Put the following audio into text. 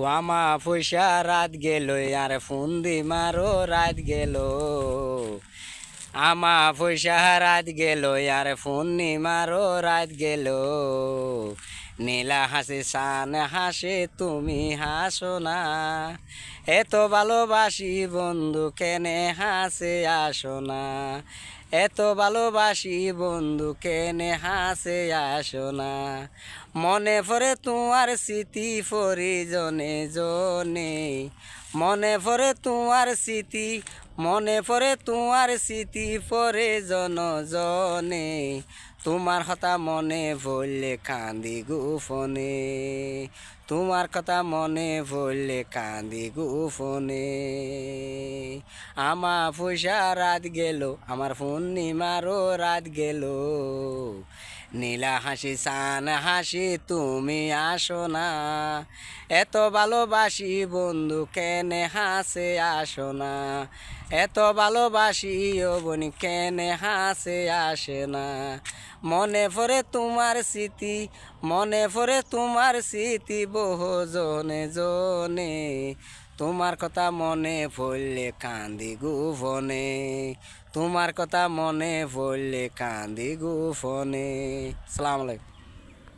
আমা পয়সা রাত গেল আর ফোন দি মারো রাত গেল আমা পয়সা রাত গেল আর ফোন নি মারো রাত গেল নীলা হাসি সান হাসে তুমি হাসো না এত ভালোবাসি বন্ধু কেনে হাসে আসো না এত ভালোবাসি বন্ধু কেনে হাসে আসো না মনে পড়ে তোমার স্মৃতি জনে জনে মনে পড়ে তোমার স্মৃতি মনে পড়ে তোমার স্মৃতি জন জনে তোমার কথা মনে পড়লে কান্দি গোপনে তোমার কথা মনে পড়লে কান্দি গোপনে আমার পয়সা রাত গেল আমার ফোন নিমারও রাত গেল নীলা হাসি সান হাসি তুমি আসো না এত ভালোবাসি বন্ধু কেনে হাসে আসো না এত ভালোবাসি ও বনি কেনে হাসে আসে না মনে পড়ে তোমার স্মৃতি মনে পড়ে তোমার স্মৃতি বহু জনে জনে তোমার কথা মনে পড়লে কান্দি গোপনে তোমার কথা মনে পড়লে কান্দি গোপনে। আসসালামু আলাইকুম।